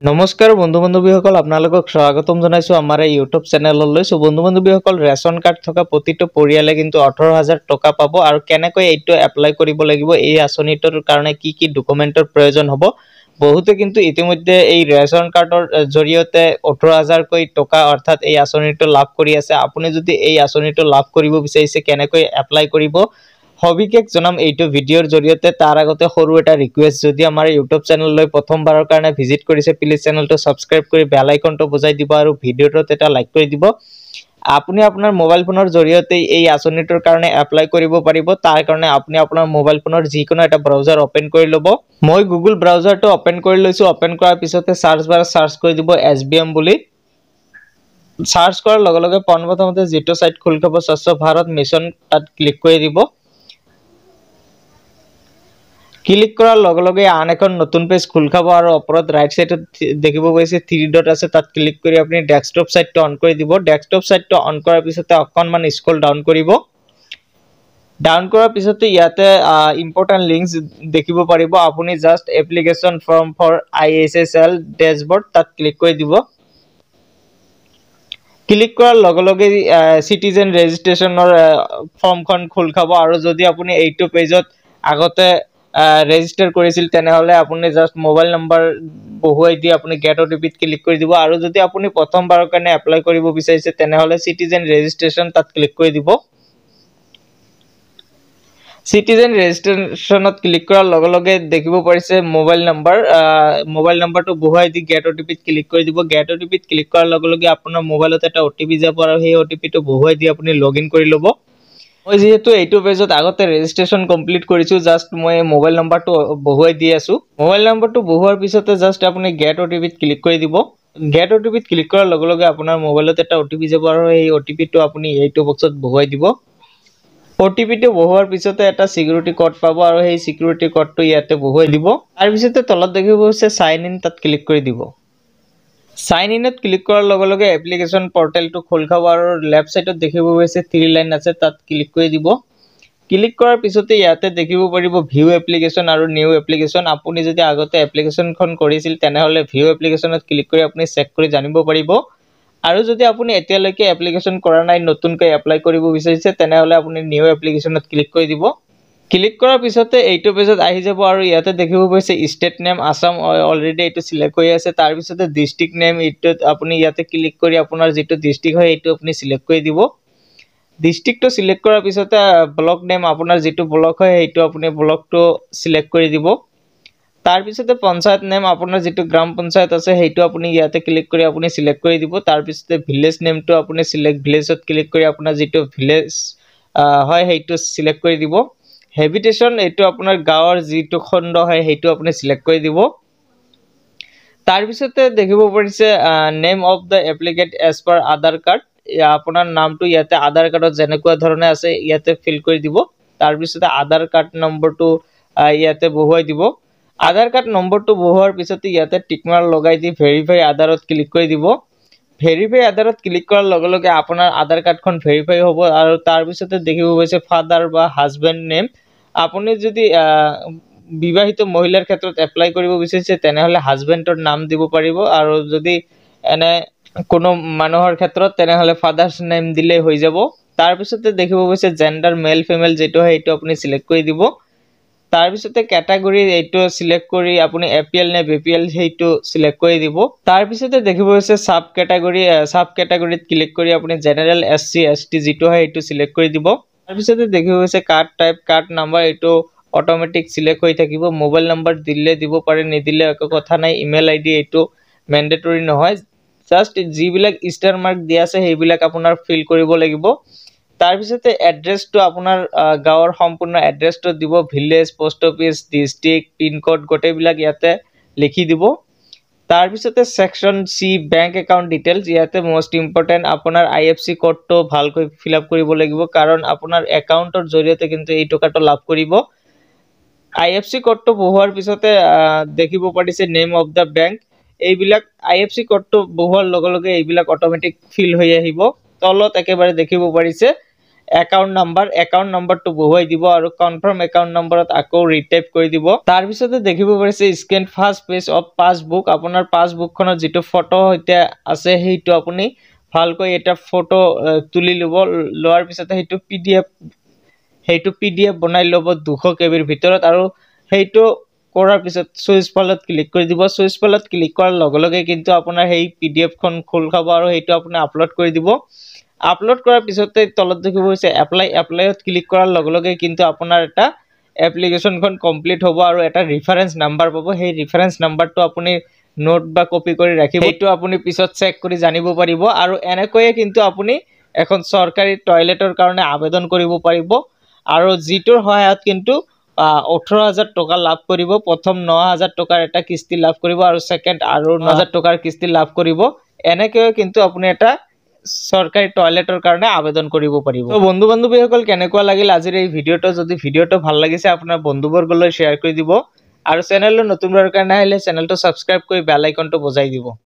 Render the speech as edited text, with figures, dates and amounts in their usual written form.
নমস্কাৰ বন্ধু বান্ধৱীসকল আপোনালোকক স্বাগতম জনাইছো আমাৰ এই ইউটিউব চেনেললৈ। সো বন্ধু বান্ধৱীসকল ৰেচন কাৰ্ড থকা প্ৰতিটো পৰিয়ালে কিন্তু 18,000 টকা পাব আৰু কেনেকৈ এইটো এপ্লাই কৰিব লাগিব, এই আঁচনিটোৰ কাৰণে কি কি ডকুমেন্টৰ প্ৰয়োজন হ'ব। বহুতে কিন্তু ইতিমধ্যে এই ৰেচন কাৰ্ডৰ জৰিয়তে 18,000 কৈ টকা অৰ্থাৎ এই আঁচনিটো লাভ কৰি আছে। আপুনি যদি এই আঁচনিটো লাভ কৰিব বিচাৰিছে কেনেকৈ এপ্লাই কৰিব সবিশেষ জনাম এইটো ভিডিঅ'ৰ জৰিয়তে। তাৰ আগতে সৰু এটা ৰিকুৱেষ্ট, যদি আমাৰ ইউটিউব চেনেললৈ প্ৰথমবাৰৰ কাৰণে ভিজিট কৰিছে প্লিজ চেনেলটো সাবস্ক্ৰাইব কৰি বেল আইকনটো বজাই দিব আৰু ভিডিঅ'টোত এটা লাইক কৰি দিব। আপুনি আপোনাৰ মোবাইল ফোনৰ জৰিয়তে এই আঁচনিটোৰ কাৰণে এপ্লাই কৰিব পাৰিব। তাৰ কাৰণে আপুনি আপোনাৰ মোবাইল ফোনৰ যিকোনো এটা ব্ৰাউজাৰ ওপেন কৰি ল'ব। মই গুগল ব্ৰাউজাৰটো ওপেন কৰি লৈছো। ওপেন কৰাৰ পিছতে সাৰ্চ বাৰত সাৰ্চ কৰি দিব SBM বুলি। সাৰ্চ কৰাৰ লগে লগে পোনপ্ৰথমতে যেটো সাইট খোল খাব স্বচ্ছ ভাৰত মিছন, তাত ক্লিক কৰি দিব। ক্লিক কৰাৰ লগে লগে আন এখন নতুন পেজ খোল খাব আৰু ওপৰত ৰাইট সাইডত দেখিব পাইছে 3 ডট আছে, তাত ক্লিক কৰি আপুনি ডেস্কটপ সাইটটো অন কৰি দিব। ডেস্কটপ সাইটটো অন কৰাৰ পিছতে অকণমান স্ক্ৰল ডাউন কৰিব। ডাউন কৰাৰ পিছতে ইয়াতে ইম্পৰ্টেন্ট লিংকস দেখিব পাৰিব। আপুনি just application form for ISSL dashboard তাত ক্লিক কৰি দিব। ক্লিক কৰাৰ লগে লগে সিটিজেন ৰেজিষ্ট্ৰেচনৰ ফৰ্মখন খোল খাব আৰু যদি আপুনি এইটো পেজত আগতে ৰেজিস্টাৰ কৰিছিল তেনেহলে আপুনি জাস্ট মোবাইল নম্বৰ বহুৱাই দি আপুনি গেট OTP ক্লিক কৰি দিব। আৰু যদি আপুনি প্ৰথমবাৰৰ কাৰণে এপ্লাই কৰিব বিচাৰিছে তেনেহলে সিটিজেন ৰেজিষ্ট্ৰেচন তাত ক্লিক কৰি দিব। সিটিজেন ৰেজিষ্ট্ৰেচনত ক্লিক কৰাৰ লগে লগে দেখিব পাৰিছে মোবাইল নম্বৰটো বহুৱাই দি গেট OTP ক্লিক কৰি দিব। গেট OTP ক্লিক কৰাৰ লগে লগে আপোনাৰ মোবাইলত এটা OTP যাব আৰু সেই OTPটো বহুৱাই দি আপুনি লগইন কৰি ল'ব। মই যেহেতু এইটো পেজত আগতে ৰেজিষ্ট্ৰেচন কমপ্লিট কৰিছো, জাস্ট মই মোবাইল নম্বৰটো বহুৱাই দি আছো। মোবাইল নম্বৰটো বহুৱাৰ পিছতে জাস্ট আপুনি গেট OTP ক্লিক কৰি দিব। গেট OTP ক্লিক কৰাৰ লগে লগে আপোনাৰ মোবাইলত এটা OTP যাব আৰু এই OTPটো আপুনি এইটো বক্সত বহুৱাই দিব। OTPটো বহুৱাৰ পিছতে এটা সিকিউৰিটি কোড পাব আৰু সেই সিকিউৰিটি কোডটো ইয়াতে বহুৱাই দিব। তাৰ পিছতে তলত দেখিব হৈছে সাইন ইন, তাত ক্লিক কৰি দিব। সাইন ইনত ক্লিক কৰাৰ লগে লগে এপ্লিকেশন পৰ্টেলটো খোল খাব আৰু লেফট সাইডত দেখিব পাইছে 3 লাইন আছে, তাত ক্লিক কৰি দিব। ক্লিক কৰাৰ পিছতে ইয়াতে দেখিব পাৰিব ভিউ এপ্লিকেশন আৰু নিউ এপ্লিকেশন। আপুনি যদি আগতে এপ্লিকেশনখন কৰিছিল তেনেহলে ভিউ এপ্লিকেশনত ক্লিক কৰি আপুনি চেক কৰি জানিব পাৰিব। আৰু যদি আপুনি এতিয়ালৈকে এপ্লিকেশন কৰা নাই, নতুনকৈ এপ্লাই কৰিব বিচাৰিছে তেনেহলে আপুনি নিউ এপ্লিকেশনত ক্লিক কৰি দিব। ক্লিক কৰাৰ পিছতে এইটো পেজত আহি যাব আৰু ইয়াতে দেখিব পাইছে ষ্টেট নেম আসাম অলৰেডি এইটো সিলেক্ট হৈ আছে। তাৰ পিছতে ডিস্ট্ৰিক্ট নেম এইটোত আপুনি ইয়াতে ক্লিক কৰি আপোনাৰ যেটো ডিস্ট্ৰিক্ট হয় এইটো আপুনি সিলেক্ট কৰি দিব। ডিস্ট্ৰিক্টটো সিলেক্ট কৰাৰ পিছতে ব্লক নেম আপোনাৰ যেটো ব্লক হয় সেইটো আপুনি ব্লকটো সিলেক্ট কৰি দিব। তাৰ পিছতে পঞ্চায়ত নেম আপোনাৰ যেটো গ্ৰাম পঞ্চায়ত আছে সেইটো আপুনি ইয়াতে ক্লিক কৰি আপুনি সিলেক্ট কৰি দিব। তাৰ পিছতে ভিলেজ নেমটো আপুনি সিলেক্ট ভিলেজত ক্লিক কৰি আপোনাৰ যেটো ভিলেজ হয় সেইটো সিলেক্ট কৰি দিব। হেবিটেশন এইটো আপোনাৰ গাঁৱৰ যেটো খণ্ড হয় সেইটো আপুনি সিলেক্ট কৰি দিব। তাৰ পিছতে দেখিব পাৰিছে name of the applicant as per Aadhaar card, আপোনাৰ নামটো ইয়াতে আধাৰ কাৰ্ডত যেনেকুৱা ধৰণে আছে ইয়াতে ফিল কৰি দিব। তাৰ পিছতে আধাৰ কাৰ্ড নম্বৰটো ইয়াতে বহুৱাই দিব। আধাৰ কাৰ্ড নম্বৰটো বহুৱাৰ পিছতে ইয়াতে টিক মাৰ্ক লগাই দি ভেৰিফাই আধাৰত ক্লিক কৰি দিব। ভেৰিফাই আধাৰত ক্লিক কৰাৰ লগে লগে আপোনাৰ আধাৰ কাৰ্ডখন ভেৰিফাই হ'ব আৰু তাৰ পিছতে দেখিব পাইছে ফাদাৰ বা হাজবেণ্ড নেম। আপুনি যদি বিবাহিত মহিলাৰ ক্ষেত্ৰত এপ্লাই কৰিব বিচাৰিছে তেনেহলে হাজবেণ্ডৰ নাম দিব পাৰিব আৰু যদি এনে কোনো মানুহৰ ক্ষেত্ৰত তেনেহলে ফাদাৰ্স নেম দিলে হৈ যাব। তাৰ পিছতে দেখিব পাইছে জেন্ডাৰ মেল ফিমেল যেটো হয় এইটো আপুনি সিলেক্ট কৰি দিব। তাৰ পিছতে ক্যাটাগৰী এইটো সিলেক্ট কৰি আপুনি APL নে BPL সেইটো সিলেক্ট কৰি দিব। তাৰ পিছতে দেখিব পাইছে সাব ক্যাটাগৰীত ক্লিক কৰি আপুনি জেনাৰেল SC ST যেটো হয় এইটো সিলেক্ট কৰি দিব। তাৰ পিছতে দেখিব পাইছে কাৰ্ড টাইপ কাৰ্ড নাম্বাৰ এইটো অটোমেটিক সিলেক্ট হৈ থাকিব। মোবাইল নম্বৰ দিলে দিব পাৰে, নিদিলে একো কথা নাই। ইমেইল ID এইটো মেন্ডেটৰি নহয়, জাস্ট যিবিলাক ষ্টাৰ মাৰ্ক দিয়া আছে সেইবিলাক আপোনাৰ ফিল কৰিব লাগিব। তাৰ পিছতে এড্ৰেছটো আপোনাৰ গাঁৱৰ সম্পূৰ্ণ এড্ৰেছটো দিব, village, post office, district, pin code গোটেইবিলাক ইয়াতে লিখি দিব। তাৰ পিছতে section C bank account details, ইয়াতে মোস্ট ইম্পৰ্টেন্ট আপোনাৰ IFSC কোডটো ভালকৈ ফিল আপ কৰিব লাগিব কাৰণ আপোনাৰ একাউন্টৰ জৰিয়তে কিন্তু এই টকাটো লাভ কৰিব। IFSC কোডটো বহুৱাৰ পিছতে দেখিব পাৰিছে নেম অফ দা বেংক। এইবিলাক IFSC কোডটো বহুৱাৰ লগে লগে এইবিলাক অটোমেটিক ফিল হৈ আহিব। তলত একেবাৰে দেখিব পাৰিছে একাউন্ট নাম্বাৰটো বহুৱাই দিব আৰু কনফাৰ্ম একাউন্ট নম্বৰত আকৌ ৰিটাইপ কৰি দিব। তাৰ পিছতে দেখিব পাৰিছে scan first page of passbook. আপোনাৰ পাসবুকখনৰ যেটো ফটো হইতে আছে সেইটো আপুনি ভালকৈ এটা ফটো তুলি লব। লোৱাৰ পিছতে সেইটো পিডিএফ বনাই লব 200 কেবিৰ ভিতৰত আৰু সেইটো কৰাৰ পিছত সুইচ ফালত ক্লিক কৰি দিব। সুইচ ফালত ক্লিক কৰাৰ লগে লগে কিন্তু আপোনাৰ সেই পিডিএফ খন খোল খাব আৰু সেইটো আপুনি আপলোড কৰি দিব। আপলোড কৰাৰ পিছতে তলত দেখিব হৈছে এপ্লাইত ক্লিক কৰাৰ লগে লগে কিন্তু আপোনাৰ এটা এপ্লিকেশনখন কমপ্লিট হ'ব আৰু এটা ৰেফাৰেন্স নাম্বাৰ পাব। সেই ৰেফাৰেন্স নাম্বাৰটো আপুনি নোট বা কপি কৰি ৰাখিব। সেইটো আপুনি পিছত চেক কৰি জানিব পাৰিব আৰু এনেকৈয়ে কিন্তু আপুনি এখন চৰকাৰী টয়লেটৰ কাৰণে আবেদন কৰিব পাৰিব আৰু যিটোৰ সহায়ত কিন্তু 18,000 টকা লাভ কৰিব। প্ৰথম 9,000 টকাৰ এটা কিস্তি লাভ কৰিব আৰু সেকেন্ড আৰু 9,000 টকাৰ কিস্তি লাভ কৰিব। এনেকৈয়ে কিন্তু আপুনি এটা চৰকাৰী টয়লেটৰ কাৰণে আবেদন কৰিব পাৰিব। তো বন্ধু বান্ধৱীসকল কেনেকুৱা লাগিল আজিৰ এই ভিডিওটো? যদি ভিডিওটো ভাল লাগিছে আপোনাৰ বন্ধুবৰ্গলৈ শ্বেয়াৰ কৰি দিব আৰু চেনেলটো নতুনবাৰৰ কাৰণে আহিলে চেনেলটো সাবস্ক্ৰাইব কৰি বেল আইকনটো বজাই দিব।